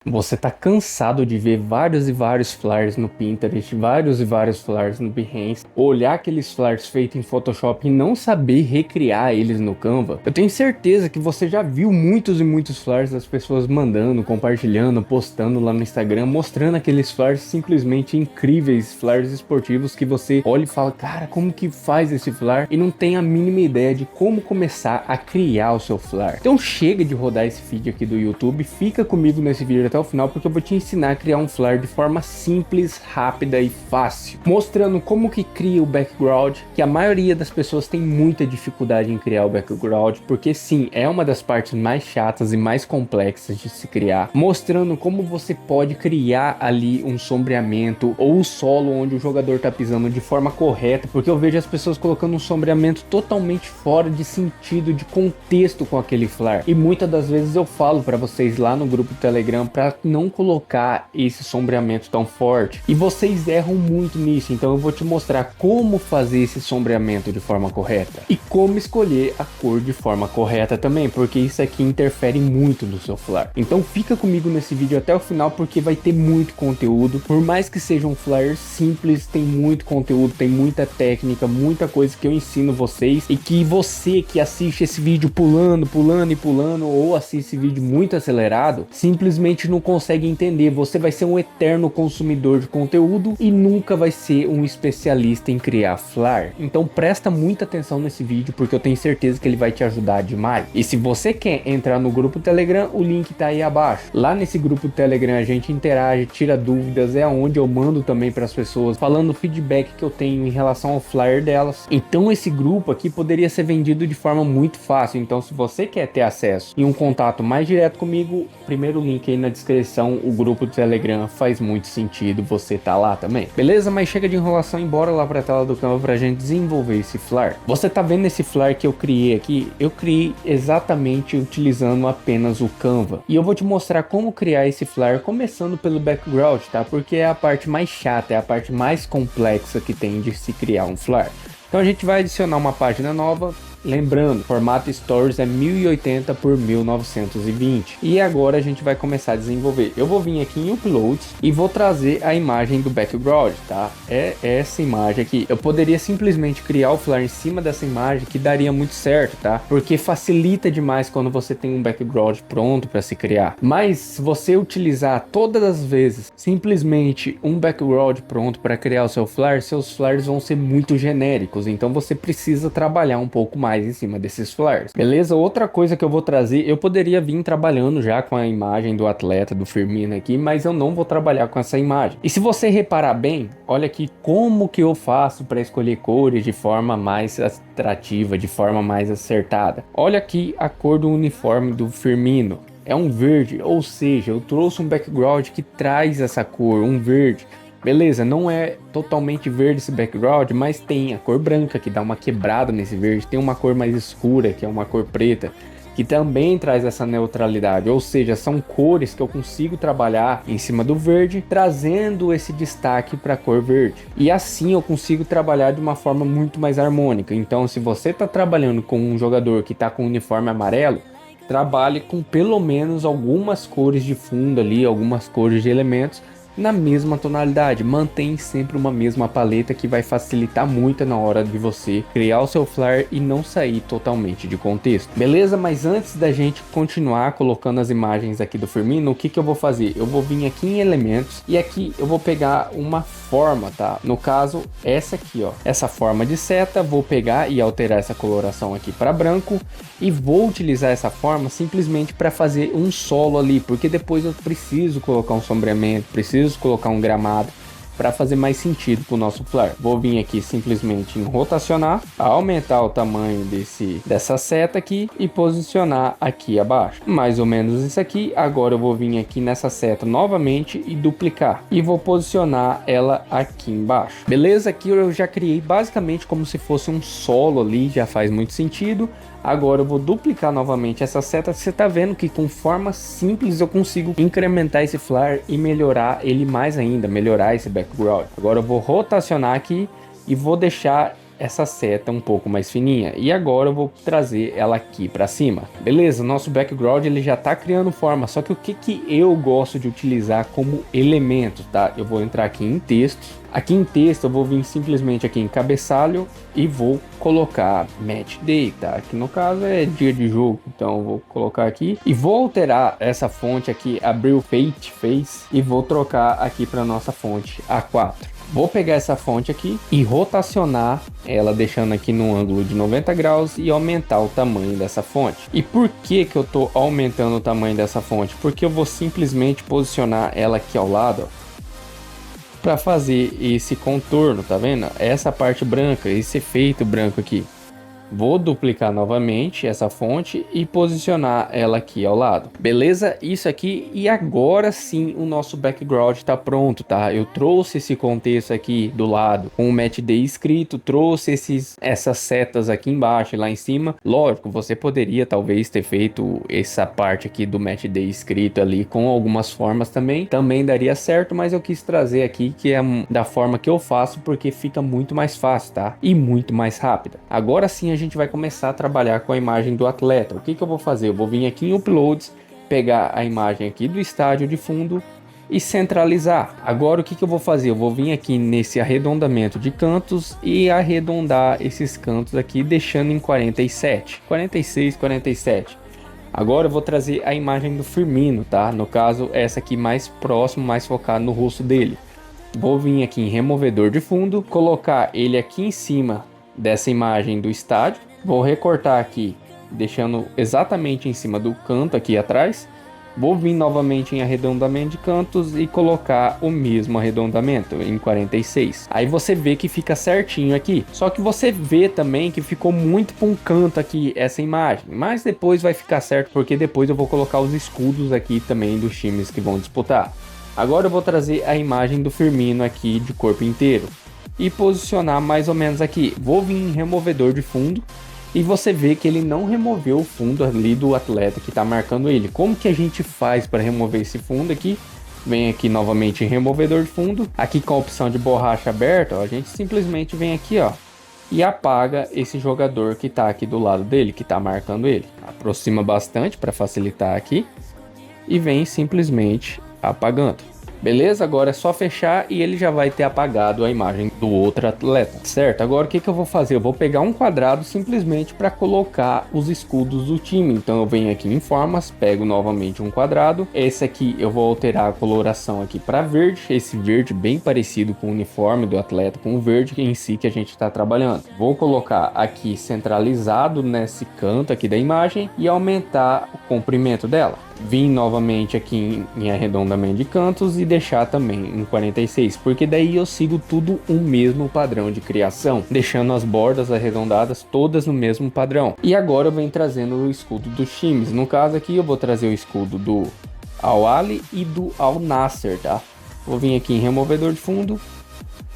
Você tá cansado de ver vários e vários flyers no Pinterest, vários e vários flyers no Behance, olhar aqueles flyers feitos em Photoshop e não saber recriar eles no Canva? Eu tenho certeza que você já viu muitos e muitos flyers das pessoas mandando, compartilhando, postando lá no Instagram, mostrando aqueles flyers simplesmente incríveis, flyers esportivos que você olha e fala, cara, como que faz esse flyer? E não tem a mínima ideia de como começar a criar o seu flyer. Então chega de rodar esse feed aqui do YouTube, fica comigo nesse vídeo até o final, porque eu vou te ensinar a criar um flyer de forma simples, rápida e fácil, mostrando como que cria o background, que a maioria das pessoas tem muita dificuldade em criar o background, porque sim, é uma das partes mais chatas e mais complexas de se criar, mostrando como você pode criar ali um sombreamento ou o solo onde o jogador tá pisando de forma correta, porque eu vejo as pessoas colocando um sombreamento totalmente fora de sentido, de contexto com aquele flyer, e muitas das vezes eu falo para vocês lá no grupo do Telegram para não colocar esse sombreamento tão forte, e vocês erram muito nisso. Então eu vou te mostrar como fazer esse sombreamento de forma correta e como escolher a cor de forma correta também, porque isso aqui interfere muito no seu flyer. Então fica comigo nesse vídeo até o final, porque vai ter muito conteúdo. Por mais que seja um flyer simples, tem muito conteúdo, tem muita técnica, muita coisa que eu ensino vocês, e que você que assiste esse vídeo pulando ou assiste esse vídeo muito acelerado, simplesmente não consegue entender. Você vai ser um eterno consumidor de conteúdo e nunca vai ser um especialista em criar flyer. Então presta muita atenção nesse vídeo, porque eu tenho certeza que ele vai te ajudar demais. E se você quer entrar no grupo Telegram, o link tá aí abaixo. Lá nesse grupo Telegram a gente interage, tira dúvidas, é onde eu mando também para as pessoas falando o feedback que eu tenho em relação ao flyer delas. Então esse grupo aqui poderia ser vendido de forma muito fácil. Então se você quer ter acesso e um contato mais direto comigo, primeiro link aí na descrição, o grupo do Telegram, faz muito sentido você tá lá também. Beleza? Mas chega de enrolação e bora lá pra tela do Canva pra gente desenvolver esse flyer. Você tá vendo esse flyer que eu criei aqui? Eu criei exatamente utilizando apenas o Canva. E eu vou te mostrar como criar esse flyer, começando pelo background, tá? Porque é a parte mais chata, é a parte mais complexa que tem de se criar um flyer. Então a gente vai adicionar uma página nova. Lembrando, formato Stories é 1080 por 1920. E agora a gente vai começar a desenvolver. Eu vou vir aqui em Uploads e vou trazer a imagem do background, tá? É essa imagem aqui. Eu poderia simplesmente criar o flyer em cima dessa imagem, que daria muito certo, tá? Porque facilita demais quando você tem um background pronto para se criar. Mas se você utilizar todas as vezes simplesmente um background pronto para criar o seu flyer, seus flyers vão ser muito genéricos. Então você precisa trabalhar um pouco mais em cima desses flyers, beleza? Outra coisa que eu vou trazer, eu poderia vir trabalhando já com a imagem do atleta, do Firmino aqui, mas eu não vou trabalhar com essa imagem. E se você reparar bem, olha aqui como que eu faço para escolher cores de forma mais atrativa, de forma mais acertada. Olha aqui a cor do uniforme do Firmino. É um verde, ou seja, eu trouxe um background que traz essa cor, um verde. Beleza, não é totalmente verde esse background, mas tem a cor branca que dá uma quebrada nesse verde, tem uma cor mais escura que é uma cor preta, que também traz essa neutralidade, ou seja, são cores que eu consigo trabalhar em cima do verde, trazendo esse destaque para a cor verde. E assim eu consigo trabalhar de uma forma muito mais harmônica. Então se você está trabalhando com um jogador que está com um uniforme amarelo, trabalhe com pelo menos algumas cores de fundo ali, algumas cores de elementos, na mesma tonalidade. Mantém sempre uma mesma paleta, que vai facilitar muito na hora de você criar o seu flyer e não sair totalmente de contexto, beleza? Mas antes da gente continuar colocando as imagens aqui do Firmino, o que eu vou fazer? Eu vou vir aqui em elementos e aqui eu vou pegar uma forma, tá? No caso essa aqui, ó, essa forma de seta, vou pegar e alterar essa coloração aqui para branco e vou utilizar essa forma simplesmente para fazer um solo ali, porque depois eu preciso colocar um sombreamento, preciso colocar um gramado para fazer mais sentido para o nosso flyer. Vou vir aqui simplesmente em rotacionar, aumentar o tamanho dessa seta aqui e posicionar aqui abaixo, mais ou menos isso aqui. Agora eu vou vir aqui nessa seta novamente e duplicar e vou posicionar ela aqui embaixo, beleza? Aqui eu já criei basicamente como se fosse um solo ali, já faz muito sentido. Agora eu vou duplicar novamente essa seta. Você tá vendo que com forma simples eu consigo incrementar esse flyer e melhorar ele mais ainda, melhorar esse background. Agora eu vou rotacionar aqui e vou deixar essa seta um pouco mais fininha. E agora eu vou trazer ela aqui para cima. Beleza, nosso background ele já tá criando forma, só que o que eu gosto de utilizar como elemento, tá? Eu vou entrar aqui em texto. Aqui em texto eu vou vir simplesmente aqui em cabeçalho e vou colocar Match Day, tá? Aqui no caso é dia de jogo, então eu vou colocar aqui e vou alterar essa fonte aqui, abrir o Fate Face e vou trocar aqui para nossa fonte A4. Vou pegar essa fonte aqui e rotacionar ela, deixando aqui no ângulo de 90 graus e aumentar o tamanho dessa fonte. E por que que eu tô aumentando o tamanho dessa fonte? Porque eu vou simplesmente posicionar ela aqui ao lado, ó, para fazer esse contorno, tá vendo? Essa parte branca, esse efeito branco aqui. Vou duplicar novamente essa fonte e posicionar ela aqui ao lado. Beleza? Isso aqui, e agora sim o nosso background está pronto, tá? Eu trouxe esse contexto aqui do lado com o Match Day escrito, trouxe essas setas aqui embaixo e lá em cima. Lógico, você poderia talvez ter feito essa parte aqui do Match Day escrito ali com algumas formas também daria certo, mas eu quis trazer aqui que é da forma que eu faço porque fica muito mais fácil, tá? E muito mais rápida. Agora sim a gente vai começar a trabalhar com a imagem do atleta. O que eu vou fazer? Eu vou vir aqui em Uploads, pegar a imagem aqui do estádio de fundo e centralizar. Agora o que eu vou fazer? Eu vou vir aqui nesse arredondamento de cantos e arredondar esses cantos aqui, deixando em 47, 46, 47. Agora eu vou trazer a imagem do Firmino, tá? No caso, essa aqui mais próximo, mais focado no rosto dele. Vou vir aqui em removedor de fundo, colocar ele aqui em cima dessa imagem do estádio, vou recortar aqui, deixando exatamente em cima do canto aqui atrás. Vou vir novamente em arredondamento de cantos e colocar o mesmo arredondamento em 46. Aí você vê que fica certinho aqui. Só que você vê também que ficou muito para um canto aqui essa imagem. Mas depois vai ficar certo, porque depois eu vou colocar os escudos aqui também dos times que vão disputar. Agora eu vou trazer a imagem do Firmino aqui de corpo inteiro e posicionar mais ou menos aqui. Vou vir em removedor de fundo e você vê que ele não removeu o fundo ali do atleta que está marcando ele. Como que a gente faz para remover esse fundo aqui? Vem aqui novamente em removedor de fundo, aqui com a opção de borracha aberta, ó, a gente simplesmente vem aqui, ó, e apaga esse jogador que está aqui do lado dele, que está marcando ele. Aproxima bastante para facilitar aqui e vem simplesmente apagando. Beleza? Agora é só fechar e ele já vai ter apagado a imagem do outro atleta, certo? Agora o que eu vou fazer? Eu vou pegar um quadrado simplesmente para colocar os escudos do time. Então eu venho aqui em formas, pego novamente um quadrado. Esse aqui eu vou alterar a coloração aqui para verde. Esse verde bem parecido com o uniforme do atleta, com o verde em si que a gente está trabalhando. Vou colocar aqui centralizado nesse canto aqui da imagem e aumentar o comprimento dela. Vim novamente aqui em arredondamento de cantos e deixar também em 46, porque daí eu sigo tudo o mesmo padrão de criação, deixando as bordas arredondadas todas no mesmo padrão. E agora eu venho trazendo o escudo dos times. No caso aqui eu vou trazer o escudo do Al Ahly e do Al Nassr, tá? Vou vir aqui em removedor de fundo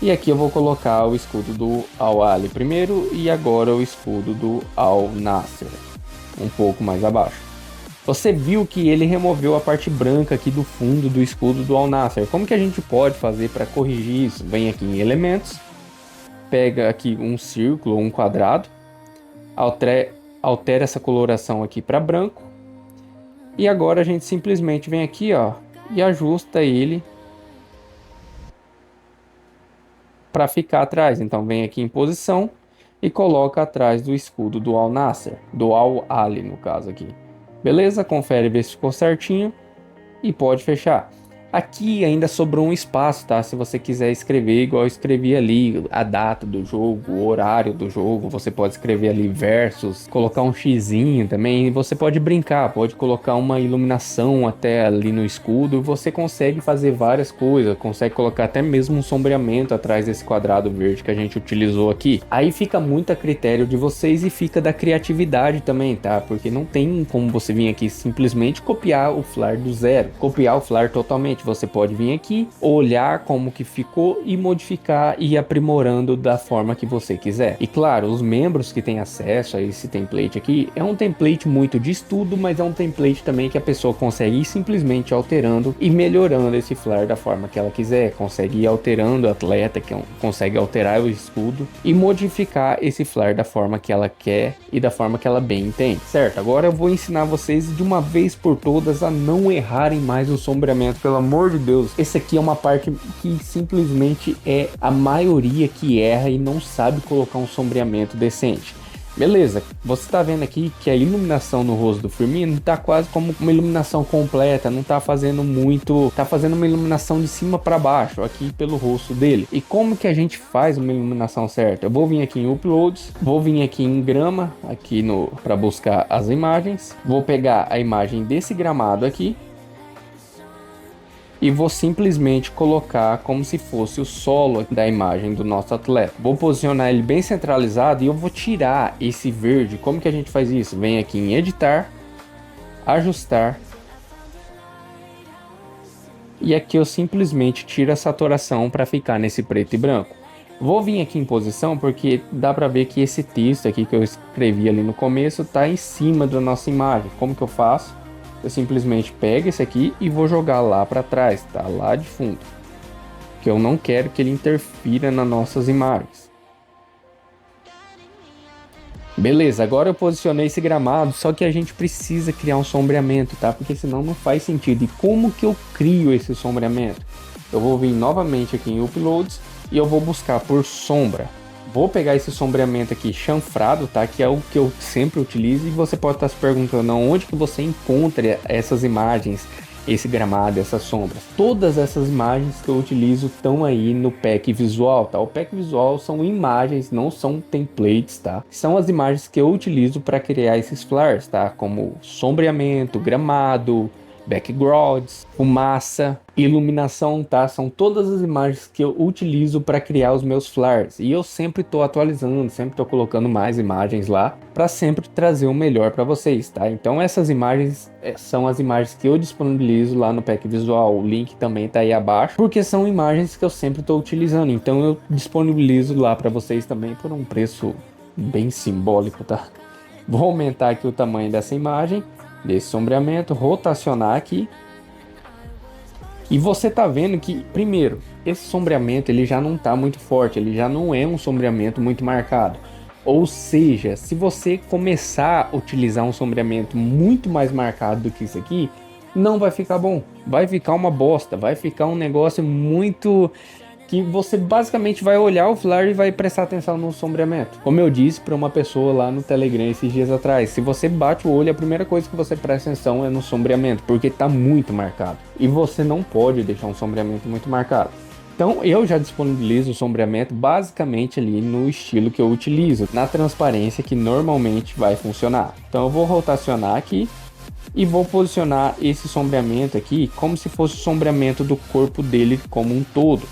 e aqui eu vou colocar o escudo do Al Ahly primeiro e agora o escudo do Al Nassr um pouco mais abaixo. Você viu que ele removeu a parte branca aqui do fundo do escudo do Al Nassr. Como que a gente pode fazer para corrigir isso? Vem aqui em elementos, pega aqui um círculo ou um quadrado, altera essa coloração aqui para branco e agora a gente simplesmente vem aqui, ó, e ajusta ele para ficar atrás. Então vem aqui em posição e coloca atrás do escudo do Al Nassr, do Al Ahly no caso aqui. Beleza? Confere ver se ficou certinho e pode fechar. Aqui ainda sobrou um espaço, tá? Se você quiser escrever igual eu escrevi ali, a data do jogo, o horário do jogo, você pode escrever ali versus, colocar um xizinho também. E você pode brincar, pode colocar uma iluminação até ali no escudo. Você consegue fazer várias coisas, consegue colocar até mesmo um sombreamento atrás desse quadrado verde que a gente utilizou aqui. Aí fica muito a critério de vocês e fica da criatividade também, tá? Porque não tem como você vir aqui simplesmente copiar o flare do zero, copiar o flare totalmente. simplesmente você pode vir aqui, olhar como que ficou e modificar e ir aprimorando da forma que você quiser. E claro, os membros que têm acesso a esse template aqui, é um template muito de estudo, mas é um template também que a pessoa consegue ir simplesmente alterando e melhorando esse flare da forma que ela quiser, consegue ir alterando o atleta, consegue alterar o escudo e modificar esse flare da forma que ela quer e da forma que ela bem entende, certo? Agora eu vou ensinar vocês de uma vez por todas a não errarem mais o sombreamento, pelo amor de Deus. Esse aqui é uma parte que simplesmente é a maioria que erra e não sabe colocar um sombreamento decente. Beleza, você tá vendo aqui que a iluminação no rosto do Firmino tá quase como uma iluminação completa, não tá fazendo muito, tá fazendo uma iluminação de cima para baixo aqui pelo rosto dele. E como que a gente faz uma iluminação certa? Eu vou vir aqui em Uploads, vou vir aqui em grama, aqui no para buscar as imagens, vou pegar a imagem desse gramado aqui e vou simplesmente colocar como se fosse o solo da imagem do nosso atleta. Vou posicionar ele bem centralizado e eu vou tirar esse verde. Como que a gente faz isso? Vem aqui em editar, ajustar, e aqui eu simplesmente tiro a saturação para ficar nesse preto e branco. Vou vir aqui em posição porque dá para ver que esse texto aqui que eu escrevi ali no começo está em cima da nossa imagem. Como que eu faço? Eu simplesmente pego esse aqui e vou jogar lá para trás, tá? Lá de fundo. Que eu não quero que ele interfira nas nossas imagens. Beleza, agora eu posicionei esse gramado, só que a gente precisa criar um sombreamento, tá? Porque senão não faz sentido. E como que eu crio esse sombreamento? Eu vou vir novamente aqui em Uploads e eu vou buscar por sombra. Vou pegar esse sombreamento aqui chanfrado, tá? Que é o que eu sempre utilizo. E você pode estar se perguntando onde que você encontra essas imagens, esse gramado, essas sombras. Todas essas imagens que eu utilizo estão aí no pack visual, tá? O pack visual são imagens, não são templates, tá? São as imagens que eu utilizo para criar esses flares, tá? Como sombreamento, gramado, backgrounds, fumaça, iluminação, tá? São todas as imagens que eu utilizo para criar os meus flares. E eu sempre estou atualizando, sempre estou colocando mais imagens lá para sempre trazer o melhor para vocês, tá? Então essas imagens são as imagens que eu disponibilizo lá no pack visual. O link também tá aí abaixo, porque são imagens que eu sempre estou utilizando. Então eu disponibilizo lá para vocês também por um preço bem simbólico, tá? Vou aumentar aqui o tamanho dessa imagem, desse sombreamento, rotacionar aqui. E você tá vendo que, primeiro, esse sombreamento ele já não tá muito forte, ele já não é um sombreamento muito marcado. Ou seja, se você começar a utilizar um sombreamento muito mais marcado do que isso aqui, não vai ficar bom. Vai ficar uma bosta, vai ficar um negócio muito... que você basicamente vai olhar o flare e vai prestar atenção no sombreamento. Como eu disse para uma pessoa lá no Telegram esses dias atrás, se você bate o olho, a primeira coisa que você presta atenção é no sombreamento, porque está muito marcado. E você não pode deixar um sombreamento muito marcado. Então eu já disponibilizo o sombreamento basicamente ali no estilo que eu utilizo, na transparência que normalmente vai funcionar. Então eu vou rotacionar aqui e vou posicionar esse sombreamento aqui como se fosse o sombreamento do corpo dele como um todo.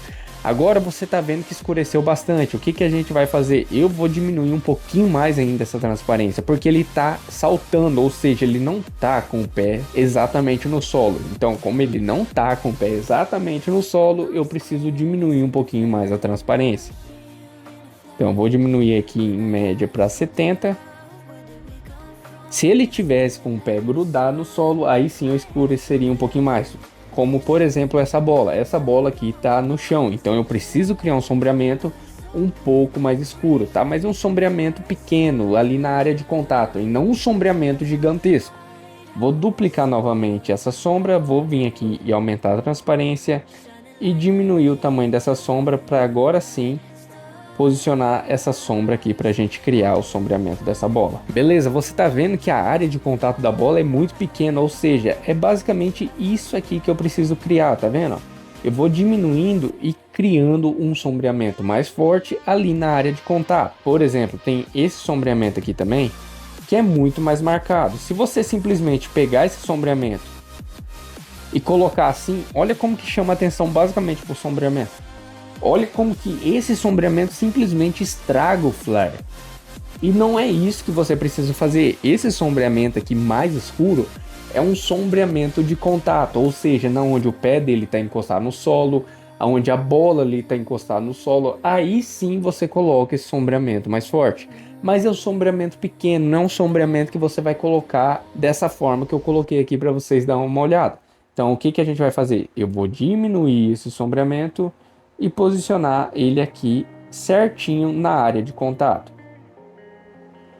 Agora você tá vendo que escureceu bastante. O que que a gente vai fazer? Eu vou diminuir um pouquinho mais ainda essa transparência, porque ele tá saltando, ou seja, ele não tá com o pé exatamente no solo. Então, como ele não tá com o pé exatamente no solo, eu preciso diminuir um pouquinho mais a transparência. Então, eu vou diminuir aqui em média para 70. Se ele tivesse com o pé grudado no solo, aí sim eu escureceria um pouquinho mais. Como por exemplo essa bola aqui está no chão, então eu preciso criar um sombreamento um pouco mais escuro, tá? Mas um sombreamento pequeno ali na área de contato e não um sombreamento gigantesco. Vou duplicar novamente essa sombra, vou vir aqui e aumentar a transparência e diminuir o tamanho dessa sombra para agora sim posicionar essa sombra aqui para a gente criar o sombreamento dessa bola. Beleza, você tá vendo que a área de contato da bola é muito pequena, ou seja, é basicamente isso aqui que eu preciso criar, tá vendo? Eu vou diminuindo e criando um sombreamento mais forte ali na área de contato. Por exemplo, tem esse sombreamento aqui também, que é muito mais marcado. Se você simplesmente pegar esse sombreamento e colocar assim, olha como que chama a atenção basicamente pro sombreamento. Olha como que esse sombreamento simplesmente estraga o flare. E não é isso que você precisa fazer. Esse sombreamento aqui mais escuro é um sombreamento de contato, ou seja, na onde o pé dele está encostado no solo, aonde a bola ali está encostada no solo, aí sim você coloca esse sombreamento mais forte. Mas é um sombreamento pequeno, não é um sombreamento que você vai colocar dessa forma que eu coloquei aqui para vocês darem uma olhada. Então o que a gente vai fazer? Eu vou diminuir esse sombreamento e posicionar ele aqui certinho na área de contato.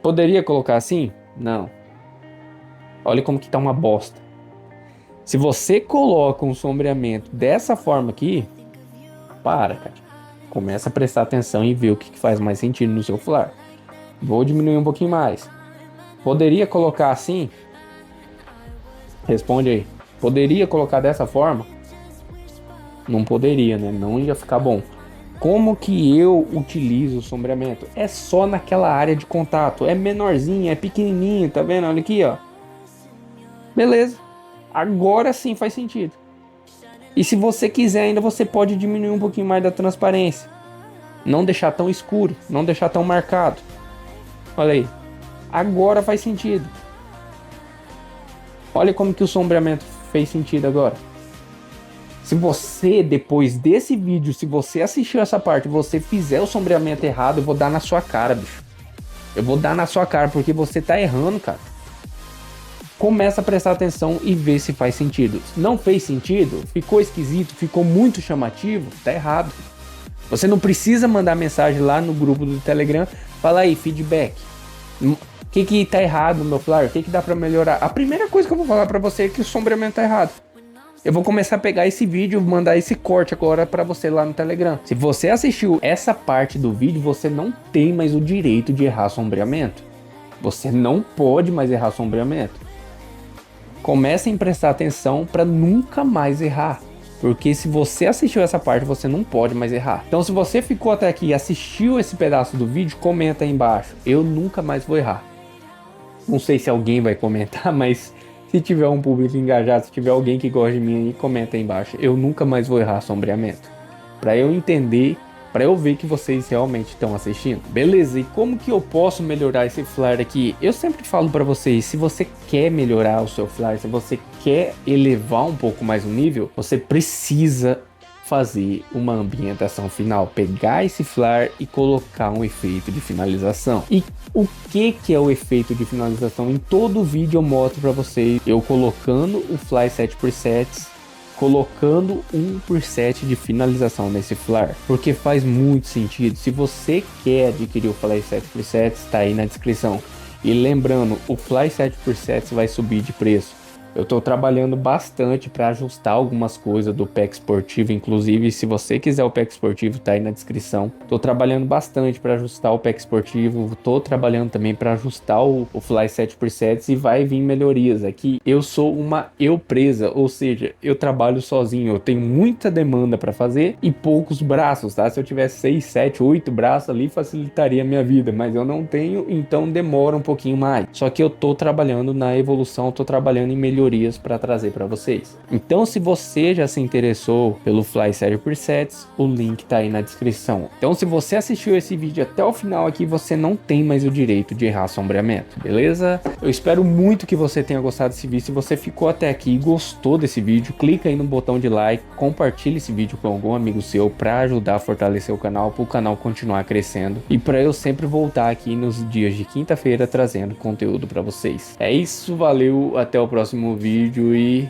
Poderia colocar assim? Não. Olha como que tá uma bosta. Se você coloca um sombreamento dessa forma aqui, para, cara. Começa a prestar atenção e ver o que faz mais sentido no seu flar. Vou diminuir um pouquinho mais. Poderia colocar assim? Responde aí. Poderia colocar dessa forma? Não poderia, né? Não ia ficar bom. Como que eu utilizo o sombreamento? É só naquela área de contato. É menorzinho, é pequenininho, tá vendo? Olha aqui, ó. Beleza. Agora sim faz sentido. E se você quiser ainda, você pode diminuir um pouquinho mais da transparência. Não deixar tão escuro, não deixar tão marcado. Olha aí. Agora faz sentido. Olha como que o sombreamento fez sentido agora. Se você, depois desse vídeo, se você assistiu essa parte, você fizer o sombreamento errado, eu vou dar na sua cara, bicho. Eu vou dar na sua cara, porque você tá errando, cara. Começa a prestar atenção e ver se faz sentido. Não fez sentido? Ficou esquisito? Ficou muito chamativo? Tá errado. Você não precisa mandar mensagem lá no grupo do Telegram. Fala aí, feedback. O que tá errado no meu flar? O que dá pra melhorar? A primeira coisa que eu vou falar pra você é que o sombreamento tá errado. Eu vou começar a pegar esse vídeo e mandar esse corte agora pra você lá no Telegram. Se você assistiu essa parte do vídeo, você não tem mais o direito de errar sombreamento. Você não pode mais errar sombreamento. Comecem a prestar atenção para nunca mais errar. Porque se você assistiu essa parte, você não pode mais errar. Então se você ficou até aqui e assistiu esse pedaço do vídeo, comenta aí embaixo. Eu nunca mais vou errar. Não sei se alguém vai comentar, mas se tiver um público engajado, se tiver alguém que gosta de mim aí, comenta aí embaixo. Eu nunca mais vou errar sombreamento. Para eu entender, para eu ver que vocês realmente estão assistindo. Beleza, e como que eu posso melhorar esse flar aqui? Eu sempre falo para vocês, se você quer melhorar o seu flar, se você quer elevar um pouco mais o nível, você precisa fazer uma ambientação final, pegar esse flar e colocar um efeito de finalização. E o que é o efeito de finalização? Em todo vídeo eu mostro para vocês, eu colocando o fly 7x7, colocando 1% de finalização nesse flar, porque faz muito sentido. Se você quer adquirir o Fly 7x7, está aí na descrição. E lembrando, o Fly 7x7 vai subir de preço. Eu estou trabalhando bastante para ajustar algumas coisas do pack esportivo, inclusive se você quiser o pack esportivo tá aí na descrição. Estou trabalhando bastante para ajustar o pack esportivo, estou trabalhando também para ajustar o Fly 7x7 e vai vir melhorias. Aqui eu sou uma empresa, ou seja, eu trabalho sozinho, eu tenho muita demanda para fazer e poucos braços, tá? Se eu tivesse 6, 7, 8 braços ali facilitaria a minha vida, mas eu não tenho, então demora um pouquinho mais. Só que eu estou trabalhando na evolução, estou trabalhando em melhorias para trazer para vocês. Então se você já se interessou pelo Fly 7x7, o link tá aí na descrição. Então se você assistiu esse vídeo até o final aqui, você não tem mais o direito de errar sombreamento, beleza? Eu espero muito que você tenha gostado desse vídeo. Se você ficou até aqui e gostou desse vídeo, clica aí no botão de like, compartilhe esse vídeo com algum amigo seu para ajudar a fortalecer o canal, para o canal continuar crescendo e para eu sempre voltar aqui nos dias de quinta-feira trazendo conteúdo para vocês. É isso, valeu, até o próximo vídeo e